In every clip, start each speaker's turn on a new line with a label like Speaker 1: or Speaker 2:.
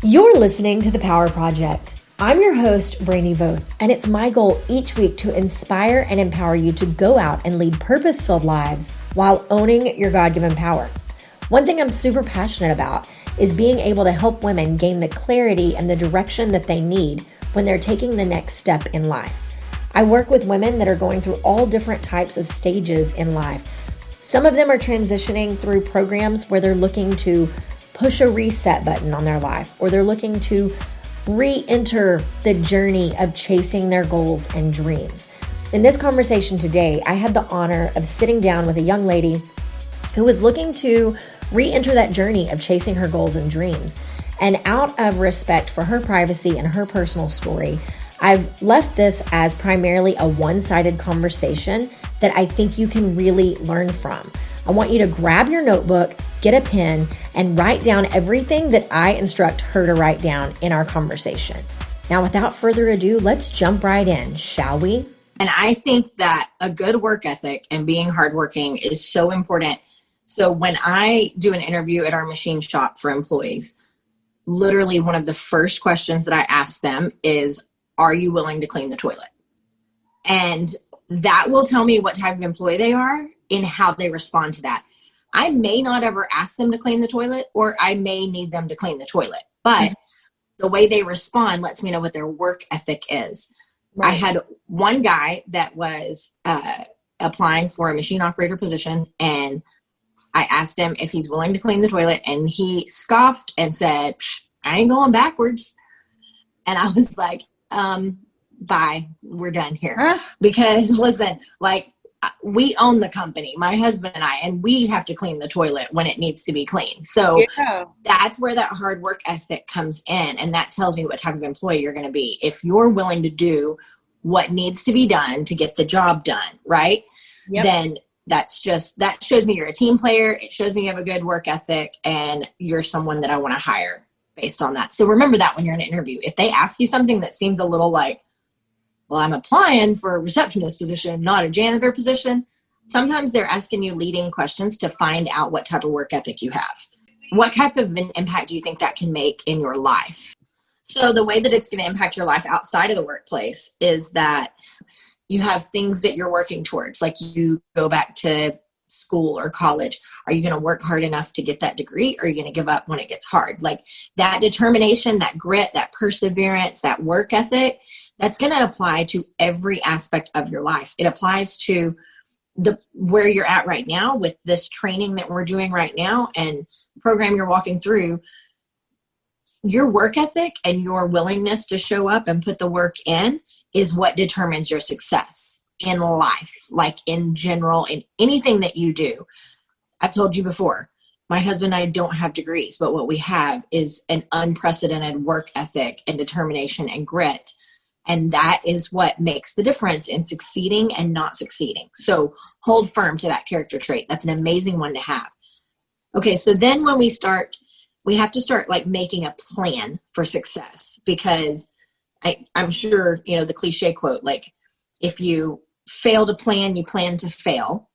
Speaker 1: You're listening to The Power Project. I'm your host, Brainy Voth, and it's my goal each week to inspire and empower you to go out and lead purpose-filled lives while owning your God-given power. One thing I'm super passionate about is being able to help women gain the clarity and the direction that they need when they're taking the next step in life. I work with women that are going through all different types of stages in life. Some of them are transitioning through programs where they're looking to push a reset button on their life, or they're looking to re-enter the journey of chasing their goals and dreams. In this conversation today, I had the honor of sitting down with a young lady who was looking to re-enter that journey of chasing her goals and dreams. And out of respect for her privacy and her personal story, I've left this as primarily a one-sided conversation that I think you can really learn from. I want you to grab your notebook, get a pen, and write down everything that I instruct her to write down in our conversation. Now, without further ado, let's jump right in, shall we?
Speaker 2: And I think that a good work ethic and being hardworking is so important. So when I do an interview at our machine shop for employees, literally one of the first questions that I ask them is, are you willing to clean the toilet? And that will tell me what type of employee they are in how they respond to that. I may not ever ask them to clean the toilet, or I may need them to clean the toilet, but the way they respond lets me know what their work ethic is. Right. I had one guy that was applying for a machine operator position, and I asked him if he's willing to clean the toilet, and he scoffed and said, I ain't going backwards. And I was like, bye, we're done here. Because listen, like, we own the company, my husband and I, and we have to clean the toilet when it needs to be cleaned. So that's where that hard work ethic comes in. And that tells me what type of employee you're going to be. If you're willing to do what needs to be done to get the job done, right? Yep. Then that shows me you're a team player. It shows me you have a good work ethic, and you're someone that I want to hire based on that. So remember that when you're in an interview. If they ask you something that seems a little like, well, I'm applying for a receptionist position, not a janitor position. Sometimes they're asking you leading questions to find out what type of work ethic you have. What type of an impact do you think that can make in your life? So the way that it's going to impact your life outside of the workplace is that you have things that you're working towards. Like, you go back to school or college. Are you going to work hard enough to get that degree? Or are you going to give up when it gets hard? Like, that determination, that grit, that perseverance, that work ethic, that's going to apply to every aspect of your life. It applies to where you're at right now with this training that we're doing right now and the program you're walking through. Your work ethic and your willingness to show up and put the work in is what determines your success in life, like in general, in anything that you do. I've told you before, my husband and I don't have degrees, but what we have is an unprecedented work ethic and determination and grit. And that is what makes the difference in succeeding and not succeeding. So hold firm to that character trait. That's an amazing one to have. Okay, so then when we have to start like making a plan for success, because I'm sure, you know, the cliche quote, like, if you fail to plan, you plan to fail.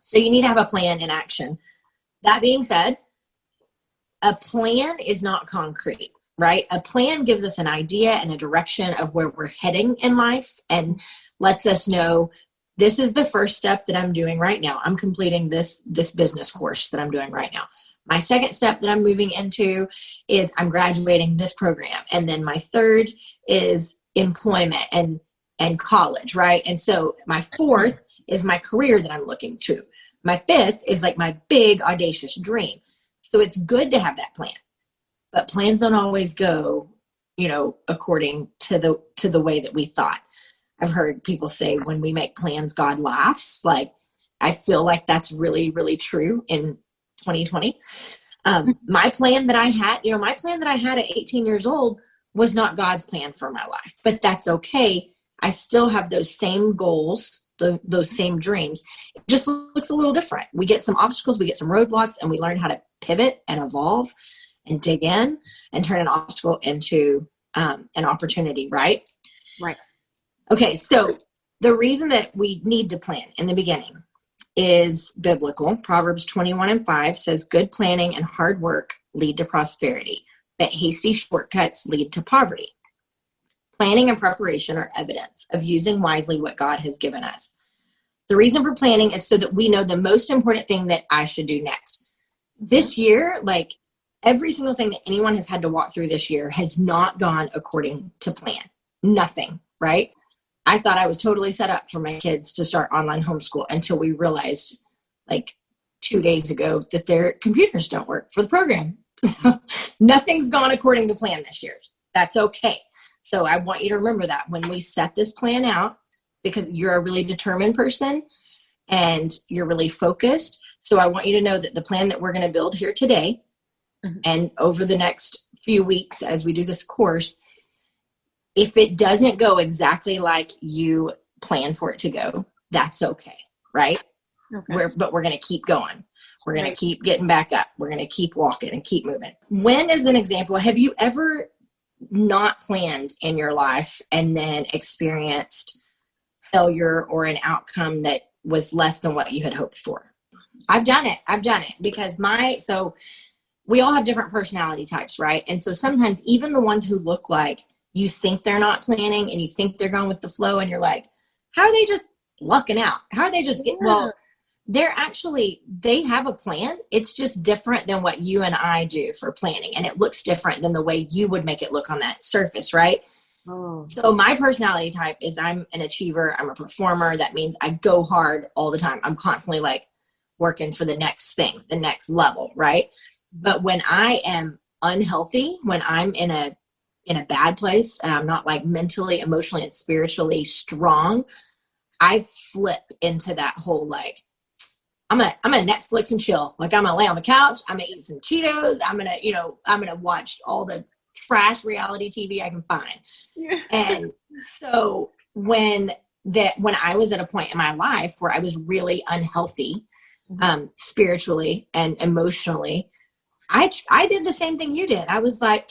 Speaker 2: So you need to have a plan in action. That being said, a plan is not concrete. Right? A plan gives us an idea and a direction of where we're heading in life and lets us know this is the first step that I'm doing right now. I'm completing this business course that I'm doing right now. My second step that I'm moving into is I'm graduating this program. And then my third is employment and college, right? And so my fourth is my career that I'm looking to. My fifth is like my big audacious dream. So it's good to have that plan. But plans don't always go, you know, according to the way that we thought. I've heard people say when we make plans, God laughs. Like, I feel like that's really, really true in 2020. My plan that I had at 18 years old was not God's plan for my life, but that's okay. I still have those same goals, those same dreams. It just looks a little different. We get some obstacles, we get some roadblocks, and we learn how to pivot and evolve and dig in and turn an obstacle into an opportunity, right?
Speaker 1: Right.
Speaker 2: Okay, so the reason that we need to plan in the beginning is biblical. Proverbs 21:5 says, good planning and hard work lead to prosperity. but hasty shortcuts lead to poverty. Planning and preparation are evidence of using wisely what God has given us. The reason for planning is so that we know the most important thing that I should do next. This year, like every single thing that anyone has had to walk through this year has not gone according to plan. Nothing, right? I thought I was totally set up for my kids to start online homeschool until we realized like 2 days ago that their computers don't work for the program. So nothing's gone according to plan this year. That's okay. So I want you to remember that when we set this plan out, because you're a really determined person and you're really focused. So I want you to know that the plan that we're going to build here today and over the next few weeks as we do this course, if it doesn't go exactly like you plan for it to go, that's okay, right? Okay. But we're going to keep going. We're going to keep getting back up. We're going to keep walking and keep moving. When, as an example, have you ever not planned in your life and then experienced failure or an outcome that was less than what you had hoped for? I've done it because so we all have different personality types, right? And so sometimes even the ones who look like you think they're not planning and you think they're going with the flow and you're like, how are they just lucking out? How are they just getting, well, they have a plan. It's just different than what you and I do for planning. And it looks different than the way you would make it look on that surface, right? Oh. So my personality type is I'm an achiever. I'm a performer. That means I go hard all the time. I'm constantly like working for the next thing, the next level, right? But when I am unhealthy, when I'm in a bad place and I'm not like mentally, emotionally, and spiritually strong, I flip into that whole like, I'm gonna Netflix and chill. Like I'm gonna lay on the couch. I'm gonna eat some Cheetos. I'm gonna watch all the trash reality TV I can find. Yeah. And so when I was at a point in my life where I was really unhealthy, spiritually and emotionally, I did the same thing you did. I was like,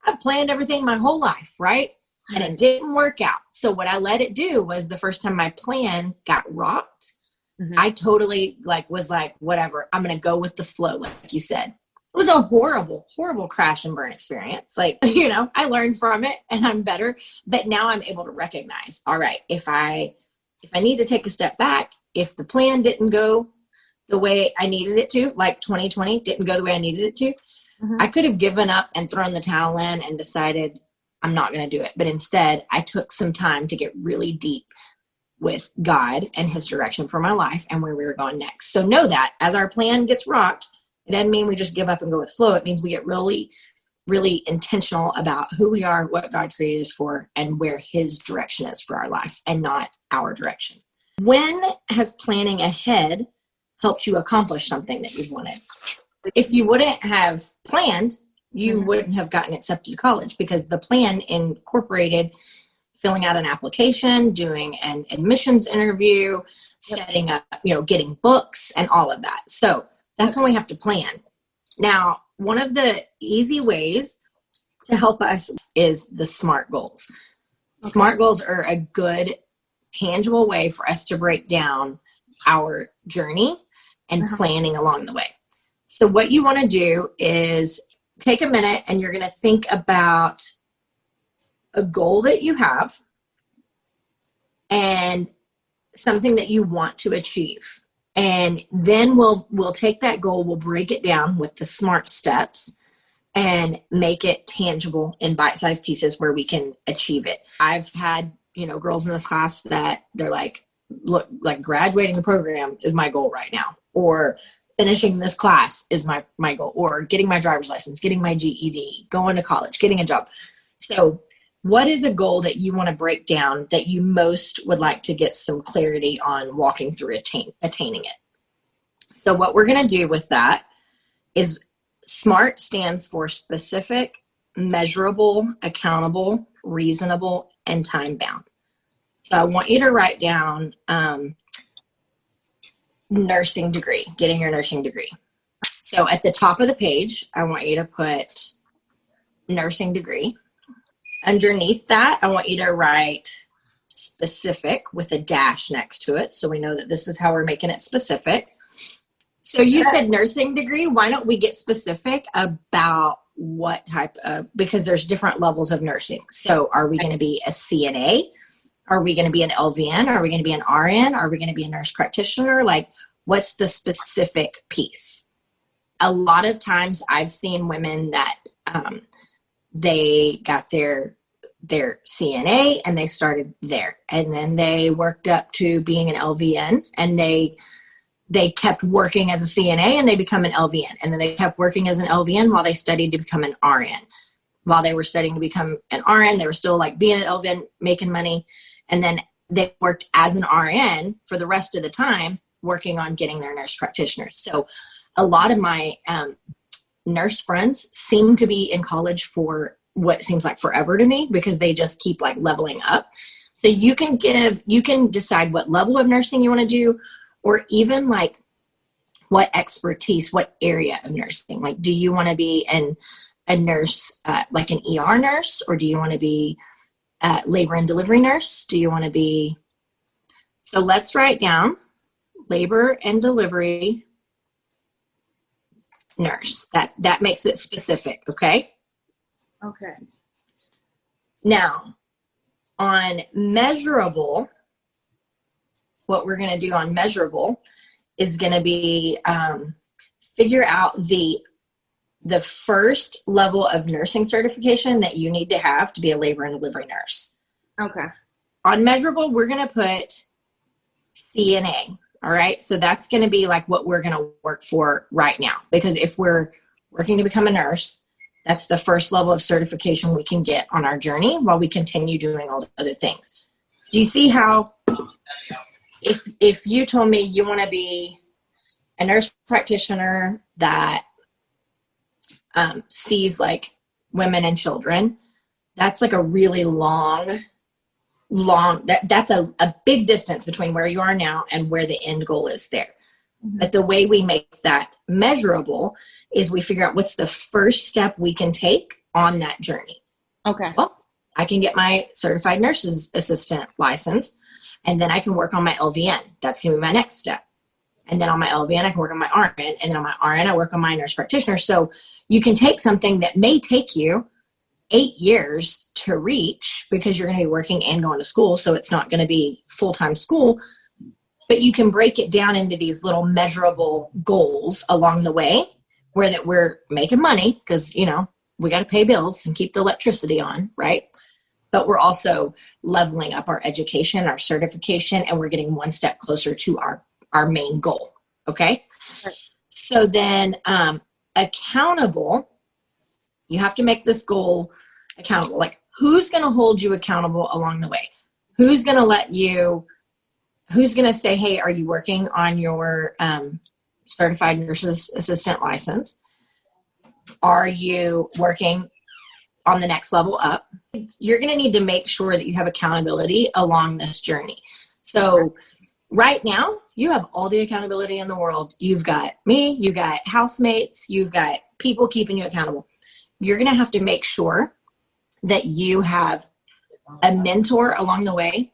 Speaker 2: I've planned everything my whole life, right? And it didn't work out. So what I let it do was the first time my plan got rocked, I totally was like, whatever, I'm going to go with the flow. Like you said, it was a horrible, horrible crash and burn experience. Like, I learned from it and I'm better, but now I'm able to recognize, all right, if I need to take a step back, if the plan didn't go the way I needed it to, like 2020 didn't go the way I needed it to, I could have given up and thrown the towel in and decided I'm not going to do it. But instead I took some time to get really deep with God and his direction for my life and where we were going next. So know that as our plan gets rocked, it doesn't mean we just give up and go with flow. It means we get really, really intentional about who we are, what God created us for, and where his direction is for our life and not our direction. When has planning ahead helped you accomplish something that you've wanted? If you wouldn't have planned, you wouldn't have gotten accepted to college because the plan incorporated filling out an application, doing an admissions interview, setting up, getting books and all of that. So that's when we have to plan. Now, one of the easy ways to help us is the SMART goals. Okay. SMART goals are a good, tangible way for us to break down our journey and planning along the way. So what you want to do is take a minute and you're going to think about a goal that you have and something that you want to achieve. And then we'll take that goal, we'll break it down with the SMART steps and make it tangible in bite-sized pieces where we can achieve it. I've had, girls in this class that they're like, look, like graduating the program is my goal right now, or finishing this class is my goal, or getting my driver's license, getting my GED, going to college, getting a job. So what is a goal that you want to break down that you most would like to get some clarity on walking through attaining it? So what we're going to do with that is SMART stands for specific, measurable, accountable, reasonable, and time bound. So I want you to write down nursing degree, getting your nursing degree. So at the top of the page, I want you to put nursing degree. Underneath that, I want you to write specific with a dash next to it. So we know that this is how we're making it specific. So you said nursing degree. Why don't we get specific about what type of, because there's different levels of nursing. So are we going to be a CNA? Are we going to be an LVN? Are we going to be an RN? Are we going to be a nurse practitioner? Like, what's the specific piece? A lot of times I've seen women that they got their CNA and they started there, and then they worked up to being an LVN, and they kept working as a CNA and they become an LVN, and then they kept working as an LVN while they studied to become an RN. While they were studying to become an RN, they were still like being an LVN, making money, and then they worked as an RN for the rest of the time, working on getting their nurse practitioners. So a lot of my nurse friends seem to be in college for what seems like forever to me, because they just keep like leveling up. So you can decide what level of nursing you want to do, or even like what expertise, what area of nursing. Like, do you want to be a nurse, like an ER nurse, or do you want to be a labor and delivery nurse? Do you want to be, so let's write down labor and delivery nurse. That makes it specific. Okay.
Speaker 3: Okay.
Speaker 2: Now on Measurable, what we're going to do on Measurable is going to be figure out the first level of nursing certification that you need to have to be a labor and delivery nurse.
Speaker 3: Okay.
Speaker 2: On Measurable, we're going to put CNA. All right. So that's going to be like what we're going to work for right now, because if we're working to become a nurse, that's the first level of certification we can get on our journey while we continue doing all the other things. Do you see how if you told me you want to be a nurse practitioner that sees like women and children, that's like a really long, that's a big distance between where you are now and where the end goal is there. Mm-hmm. But the way we make that measurable is we figure out what's the first step we can take on that journey.
Speaker 3: Okay.
Speaker 2: Well, I can get my certified nurse's assistant license, and then I can work on my LVN. That's going to be my next step. And then on my LVN, I can work on my RN. And then on my RN, I work on my nurse practitioner. So you can take something that may take you 8 years to reach, because you're going to be working and going to school. So it's not going to be full-time school, but you can break it down into these little measurable goals along the way, where that we're making money, because, you know, we got to pay bills and keep the electricity on, right? But we're also leveling up our education, our certification, and we're getting one step closer to our main goal. Okay. Right. So then accountable, you have to make this goal accountable. Like, who's going to hold you accountable along the way? Who's going to say, hey, are you working on your certified nurse's assistant license? Are you working on the next level up? You're going to need to make sure that you have accountability along this journey. So right now, you have all the accountability in the world. You've got me, you've got housemates, you've got people keeping you accountable. You're going to have to make sure that you have a mentor along the way.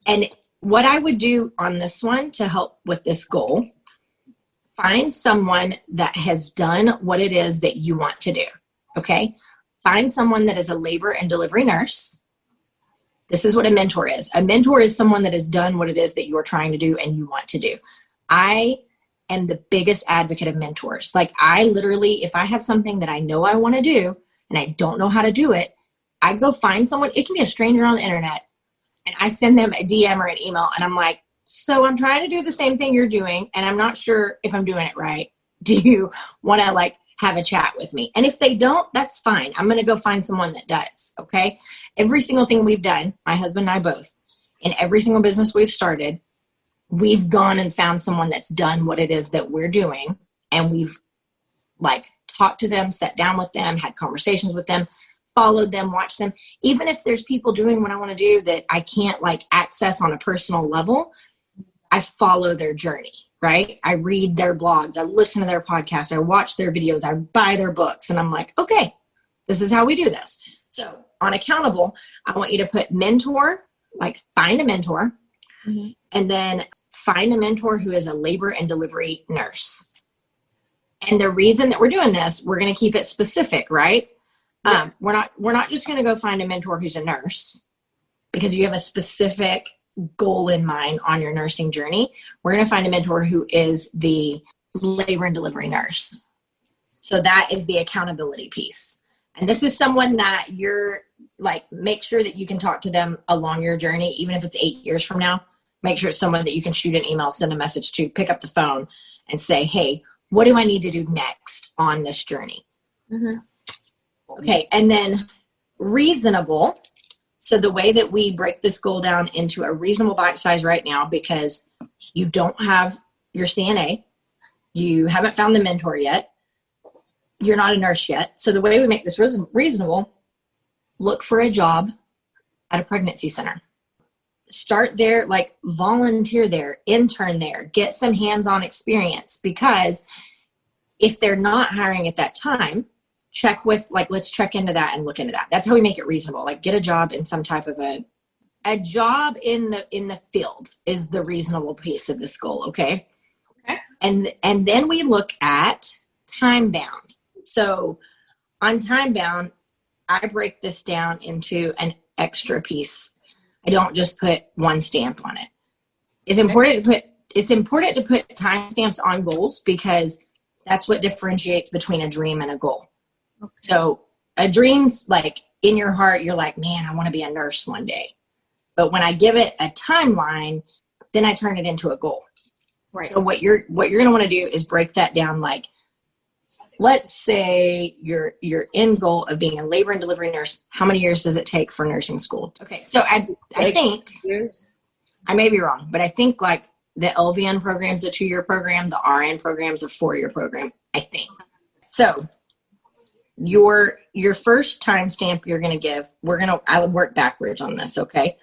Speaker 2: And what I would do on this one to help with this goal, find someone that has done what it is that you want to do. Okay. Find someone that is a labor and delivery nurse. This is what a mentor is. A mentor is someone that has done what it is that you're trying to do and you want to do. I am the biggest advocate of mentors. Like, I literally, if I have something that I know I want to do and I don't know how to do it, I go find someone. It can be a stranger on the internet, and I send them a DM or an email, and I'm like, so I'm trying to do the same thing you're doing, and I'm not sure if I'm doing it right. Do you want to like have a chat with me? And if they don't, that's fine. I'm going to go find someone that does. Okay. Every single thing we've done, my husband and I both, in every single business we've started, we've gone and found someone that's done what it is that we're doing. And we've like talked to them, sat down with them, had conversations with them, followed them, watched them. Even if there's people doing what I want to do that I can't like access on a personal level, I follow their journey, right? I read their blogs, I listen to their podcasts, I watch their videos, I buy their books, and I'm like, okay, this is how we do this. So on accountable, I want you to put mentor, like find a mentor, and then find a mentor who is a labor and delivery nurse. And the reason that we're doing this, we're going to keep it specific, right? Yeah. We're not just going to go find a mentor who's a nurse because you have a specific goal in mind on your nursing journey. We're going to find a mentor who is the labor and delivery nurse. So that is the accountability piece. And this is someone that you're like, make sure that you can talk to them along your journey, even if it's 8 years from now. Make sure it's someone that you can shoot an email, send a message to, pick up the phone and say, hey, what do I need to do next on this journey? Mm-hmm. Okay. And then reasonable. So the way that we break this goal down into a reasonable bite size right now, because you don't have your CNA, you haven't found the mentor yet, you're not a nurse yet. So the way we make this reasonable, look for a job at a pregnancy center. Start there, like volunteer there, intern there, get some hands-on experience, because if they're not hiring at that time, check with, like, let's check into that and look into that. That's how we make it reasonable. Like, get a job in some type of a job in the field is the reasonable piece of this goal. Okay. And then we look at time bound. So on time bound, I break this down into an extra piece. I don't just put one stamp on it. It's important to put time stamps on goals, because that's what differentiates between a dream and a goal. Okay. So a dream's like in your heart, you're like, man, I want to be a nurse one day. But when I give it a timeline, then I turn it into a goal. Right. So what you're going to want to do is break that down. Like, let's say your end goal of being a labor and delivery nurse. How many years does it take for nursing school? Okay. So I think, I may be wrong, but I think like the LVN program is a 2-year program. The RN program is a 4-year program, I think. So your first timestamp you're going to give, I would work backwards on this. Okay.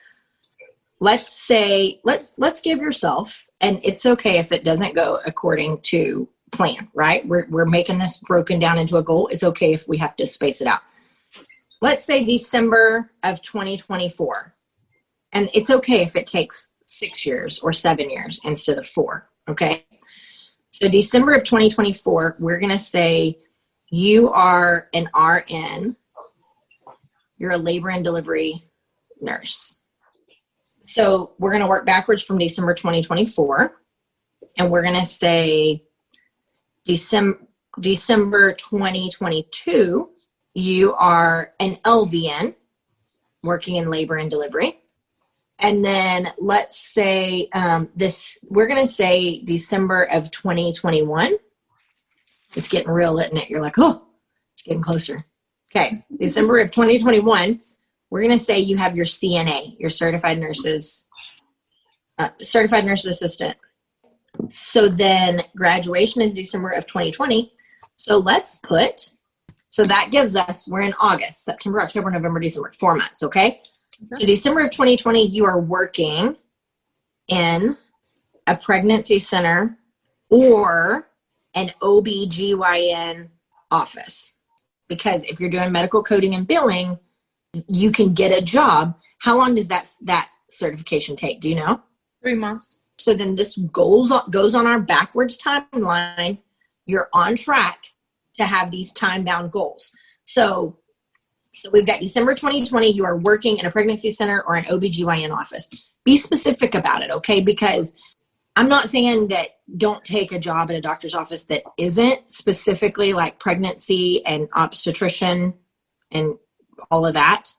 Speaker 2: Let's say, let's give yourself, and it's okay if it doesn't go according to plan, right? We're making this broken down into a goal. It's okay if we have to space it out. Let's say December of 2024. And it's okay if it takes 6 years or 7 years instead of 4. Okay. So December of 2024, we're going to say you are an RN. You're a labor and delivery nurse. So we're going to work backwards from December 2024, and we're going to say December 2022, you are an LVN working in labor and delivery. And then let's say we're going to say December of 2021. It's getting real, isn't it? You're like, oh, it's getting closer. Okay. December of 2021, we're going to say you have your CNA, your certified nurse assistant. So then graduation is December of 2020. So that gives us, we're in August, September, October, November, December, 4 months. Okay. So December of 2020, you are working in a pregnancy center or an OB/GYN office. Because if you're doing medical coding and billing, you can get a job. How long does that certification take? Do you know?
Speaker 3: 3 months.
Speaker 2: So then this goes on our backwards timeline. You're on track to have these time-bound goals. So we've got December 2020, you are working in a pregnancy center or an OB/GYN office. Be specific about it, okay? Because I'm not saying that don't take a job at a doctor's office that isn't specifically like pregnancy and obstetrician and all of that.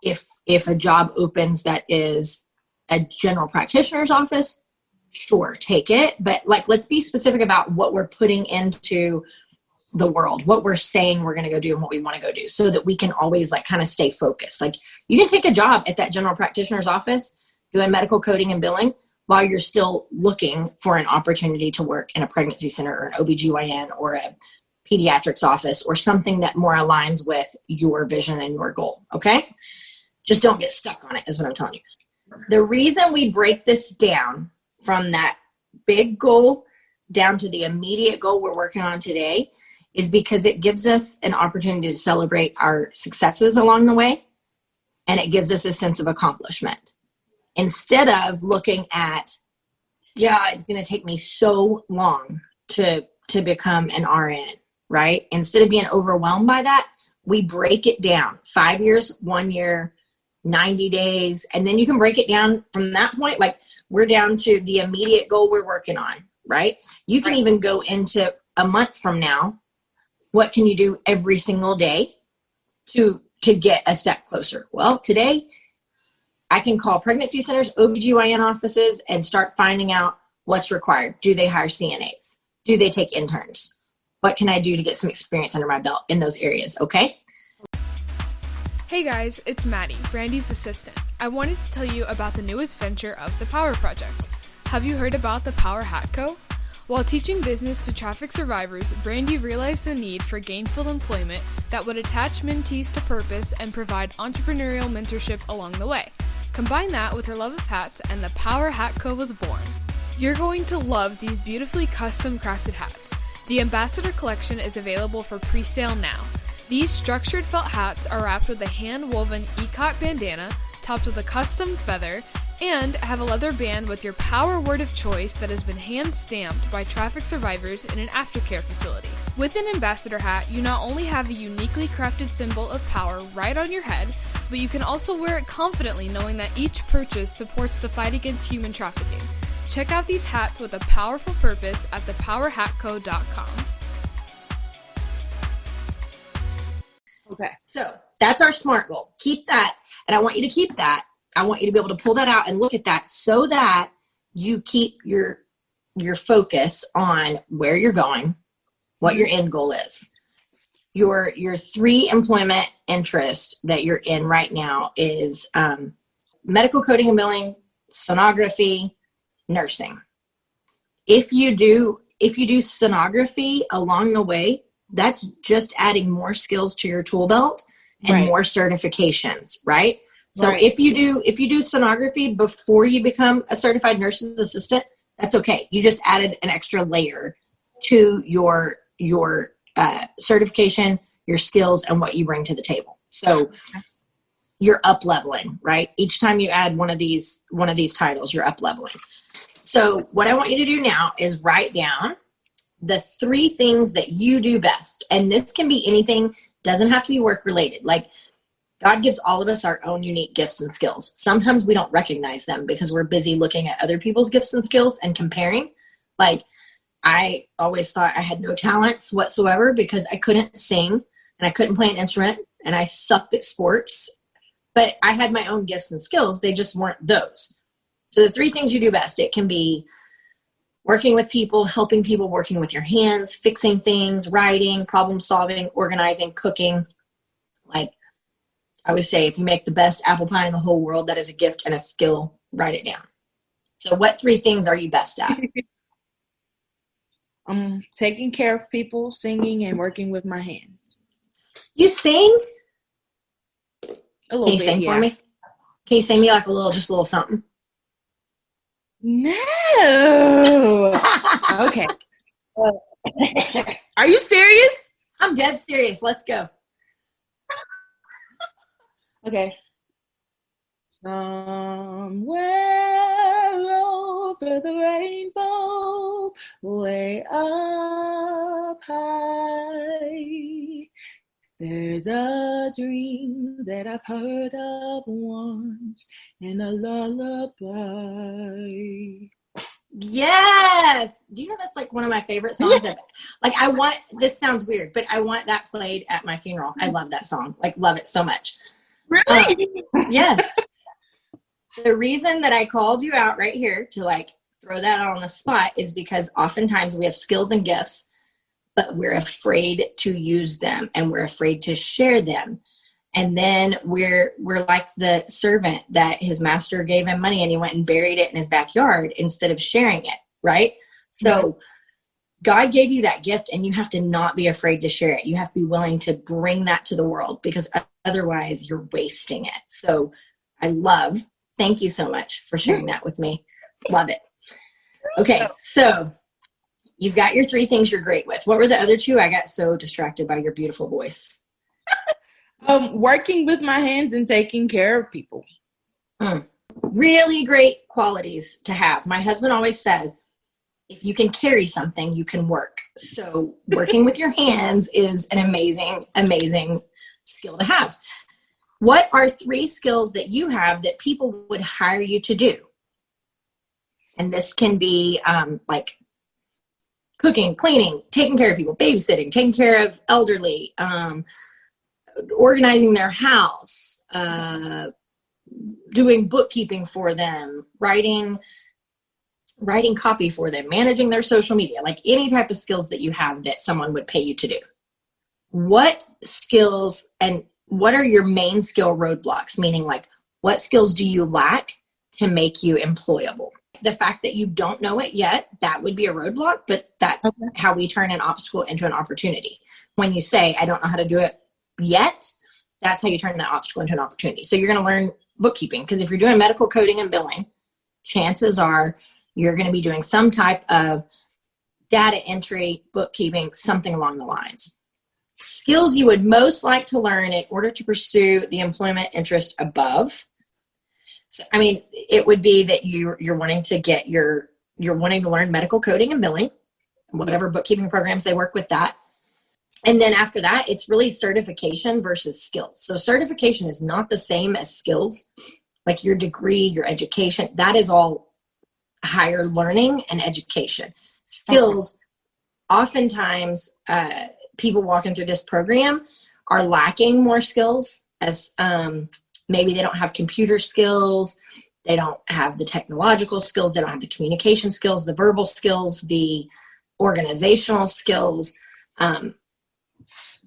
Speaker 2: If a job opens that is a general practitioner's office, sure, take it. But like, let's be specific about what we're putting into the world, what we're saying we're going to go do and what we want to go do, so that we can always like kind of stay focused. Like, you can take a job at that general practitioner's office doing medical coding and billing while you're still looking for an opportunity to work in a pregnancy center or an OB/GYN or a pediatrics office or something that more aligns with your vision and your goal. Okay. Just don't get stuck on it is what I'm telling you. The reason we break this down from that big goal down to the immediate goal we're working on today is because it gives us an opportunity to celebrate our successes along the way, and it gives us a sense of accomplishment. Instead of looking at, yeah, it's going to take me so long to to become an RN, right? Instead of being overwhelmed by that, we break it down. 5 years, 1 year, 90 days. And then you can break it down from that point. Like we're down to the immediate goal we're working on, right? You can even go into a month from now. What can you do every single day to get a step closer? Well, today I can call pregnancy centers, OBGYN offices, and start finding out what's required. Do they hire CNAs? Do they take interns? What can I do to get some experience under my belt in those areas? Okay.
Speaker 3: Hey guys, it's Maddie, Brandy's assistant. I wanted to tell you about the newest venture of the Power Project. Have you heard about the Power Hat Co? While teaching business to traffic survivors, Brandy realized the need for gainful employment that would attach mentees to purpose and provide entrepreneurial mentorship along the way. Combine that with her love of hats and the Power Hat Co was born. You're going to love these beautifully custom crafted hats. The Ambassador Collection is available for pre-sale now. These structured felt hats are wrapped with a hand-woven ikat bandana, topped with a custom feather, and have a leather band with your power word of choice that has been hand-stamped by traffic survivors in an aftercare facility. With an ambassador hat, you not only have a uniquely crafted symbol of power right on your head, but you can also wear it confidently knowing that each purchase supports the fight against human trafficking. Check out these hats with a powerful purpose at thepowerhatco.com.
Speaker 2: Okay, so that's our SMART goal. Keep that, and I want you to keep that. I want you to be able to pull that out and look at that so that you keep your focus on where you're going, what your end goal is. Your 3 employment interests that you're in right now is medical coding and billing, sonography, nursing. If you do sonography along the way, that's just adding more skills to your tool belt and more certifications, right? So if you do sonography before you become a certified nurse's assistant, that's okay. You just added an extra layer to your certification, your skills, and what you bring to the table. So you're up leveling, right? Each time you add one of these titles, you're up leveling. So what I want you to do now is write down the 3 things that you do best. And this can be anything, doesn't have to be work related. Like God gives all of us our own unique gifts and skills. Sometimes we don't recognize them because we're busy looking at other people's gifts and skills and comparing. Like I always thought I had no talents whatsoever because I couldn't sing and I couldn't play an instrument and I sucked at sports, but I had my own gifts and skills. They just weren't those. So the 3 things you do best, it can be working with people, helping people, working with your hands, fixing things, writing, problem solving, organizing, cooking. Like I always say, if you make the best apple pie in the whole world, that is a gift and a skill. Write it down. So what 3 things are you best at?
Speaker 4: Taking care of people, singing, and working with my hands.
Speaker 2: You sing?
Speaker 4: A little
Speaker 2: Can you
Speaker 4: bit,
Speaker 2: sing for me? Can you sing me like just a little something?
Speaker 4: No. Okay. Are you serious?
Speaker 2: I'm dead serious. Let's go.
Speaker 4: Okay. Somewhere over the rainbow, way up high, there's a dream that I've heard of once in a lullaby.
Speaker 2: Yes. Do you know that's like one of my favorite songs? This sounds weird, but I want that played at my funeral. I love that song. Like, love it so much.
Speaker 4: Really?
Speaker 2: Yes. The reason that I called you out right here to like throw that on the spot is because oftentimes we have skills and gifts, but we're afraid to use them and we're afraid to share them. And then we're like the servant that his master gave him money and he went and buried it in his backyard instead of sharing it, right? So God gave you that gift and you have to not be afraid to share it. You have to be willing to bring that to the world because otherwise you're wasting it. So thank you so much for sharing that with me. Love it. Okay, so you've got your 3 things you're great with. What were the other 2? I got so distracted by your beautiful voice.
Speaker 4: Working with my hands and taking care of people.
Speaker 2: Really great qualities to have. My husband always says, if you can carry something, you can work. So working with your hands is an amazing, amazing skill to have. What are 3 skills that you have that people would hire you to do? And this can be like cooking, cleaning, taking care of people, babysitting, taking care of elderly, organizing their house, doing bookkeeping for them, writing copy for them, managing their social media, like any type of skills that you have that someone would pay you to do. What skills and what are your main skill roadblocks? Meaning, like, what skills do you lack to make you employable? The fact that you don't know it yet, that would be a roadblock, but that's how we turn an obstacle into an opportunity. When you say, I don't know how to do it yet, that's how you turn that obstacle into an opportunity. So you're going to learn bookkeeping, because if you're doing medical coding and billing, chances are you're going to be doing some type of data entry, bookkeeping, something along the lines. Skills you would most like to learn in order to pursue the employment interest above. So, I mean, it would be that you're wanting to learn medical coding and billing, whatever bookkeeping programs they work with that. And then after that, it's really certification versus skills. So certification is not the same as skills, like your degree, your education. That is all higher learning and education. Skills, oftentimes, people walking through this program are lacking more skills, as maybe they don't have computer skills, they don't have the technological skills, they don't have the communication skills, the verbal skills, the organizational skills.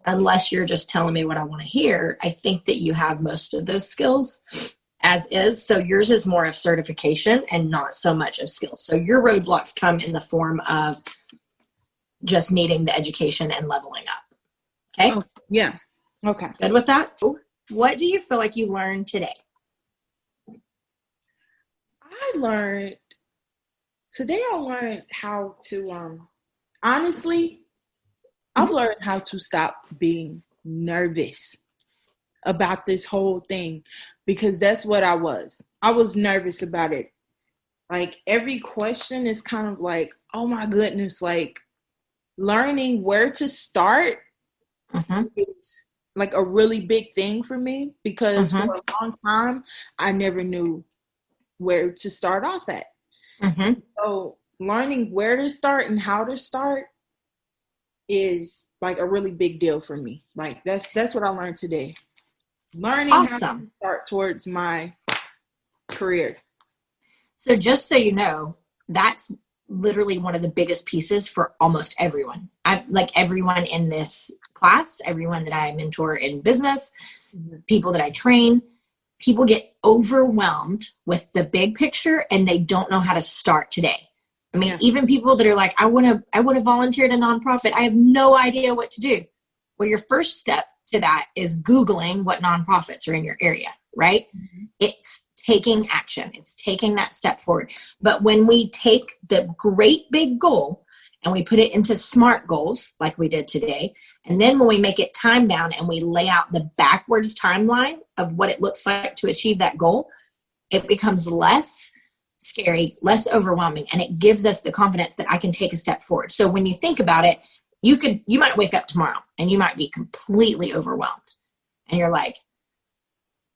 Speaker 2: Unless you're just telling me what I want to hear, I think that you have most of those skills as is. So yours is more of certification and not so much of skills. So your roadblocks come in the form of just needing the education and leveling up. Okay?
Speaker 4: Oh, yeah. Okay.
Speaker 2: Good with that? What do you feel like you learned today?
Speaker 4: I learned how to, honestly, I've learned how to stop being nervous about this whole thing, because that's what I was. I was nervous about it. Like, every question is kind of like, oh my goodness, like, learning where to start is like a really big thing for me, because for a long time, I never knew where to start off at. So learning where to start and how to start is like a really big deal for me. Like, that's what I learned today. Learning how to start towards my career.
Speaker 2: So just so you know, that's literally one of the biggest pieces for almost everyone. Everyone in this class, everyone that I mentor in business, people that I train, people get overwhelmed with the big picture and they don't know how to start today. I mean, even people that are like, I want to volunteer at a nonprofit. I have no idea what to do. Well, your first step to that is Googling what nonprofits are in your area, right? It's taking action. It's taking that step forward. But when we take the great big goal and we put it into SMART goals, like we did today, and then when we make it time bound and we lay out the backwards timeline of what it looks like to achieve that goal, it becomes less scary, less overwhelming, and it gives us the confidence that I can take a step forward. So when you think about it, you might wake up tomorrow and you might be completely overwhelmed. And you're like,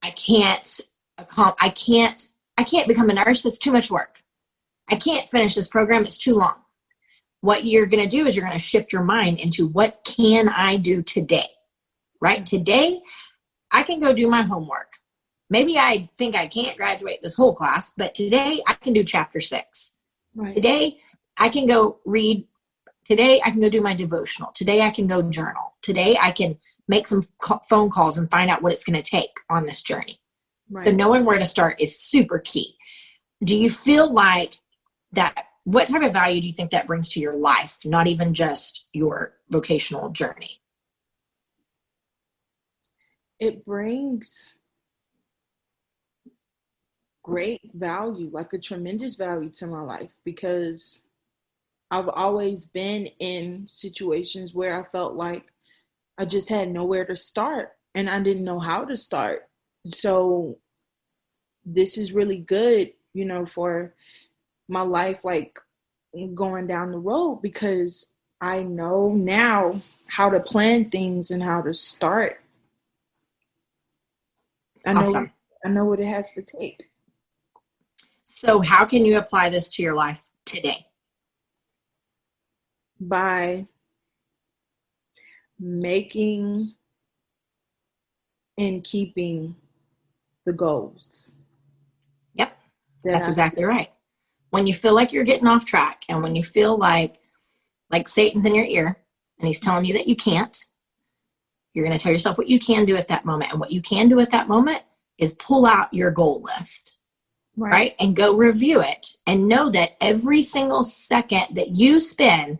Speaker 2: I can't become a nurse. That's too much work. I can't finish this program. It's too long. What you're going to do is you're going to shift your mind into, what can I do today? Right? Today, I can go do my homework. Maybe I think I can't graduate this whole class, but today I can do chapter 6. Right. Today I can go read. Today I can go do my devotional. Today I can go journal. Today I can make some phone calls and find out what it's going to take on this journey. Right. So knowing where to start is super key. Do you feel like that? What type of value do you think that brings to your life? Not even just your vocational journey.
Speaker 4: It brings great value, like a tremendous value to my life, because I've always been in situations where I felt like I just had nowhere to start and I didn't know how to start. So this is really good, for my life, like going down the road, because I know now how to plan things and how to start.
Speaker 2: Awesome.
Speaker 4: I know what it has to take.
Speaker 2: So how can you apply this to your life today?
Speaker 4: By making and keeping the goals.
Speaker 2: Yep, that's exactly right. When you feel like you're getting off track and when you feel like Satan's in your ear and he's telling you that you can't, you're going to tell yourself what you can do at that moment. And what you can do at that moment is pull out your goal list, right? And go review it and know that every single second that you spend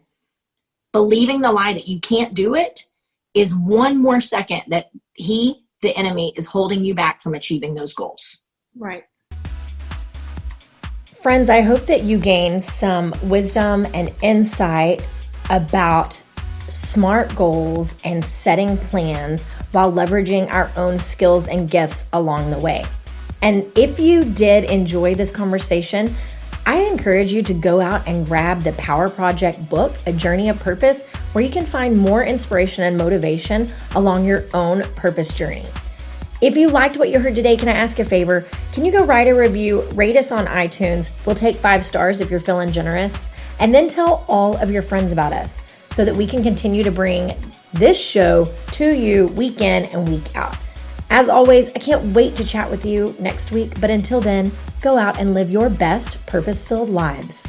Speaker 2: believing the lie that you can't do it is one more second that the enemy, is holding you back from achieving those goals.
Speaker 4: Right.
Speaker 1: Friends, I hope that you gained some wisdom and insight about smart goals and setting plans while leveraging our own skills and gifts along the way. And if you did enjoy this conversation, I encourage you to go out and grab the Power Project book, A Journey of Purpose, where you can find more inspiration and motivation along your own purpose journey. If you liked what you heard today, can I ask a favor? Can you go write a review, rate us on iTunes? We'll take 5 stars if you're feeling generous. And then tell all of your friends about us so that we can continue to bring this show to you week in and week out. As always, I can't wait to chat with you next week. But until then, go out and live your best purpose-filled lives.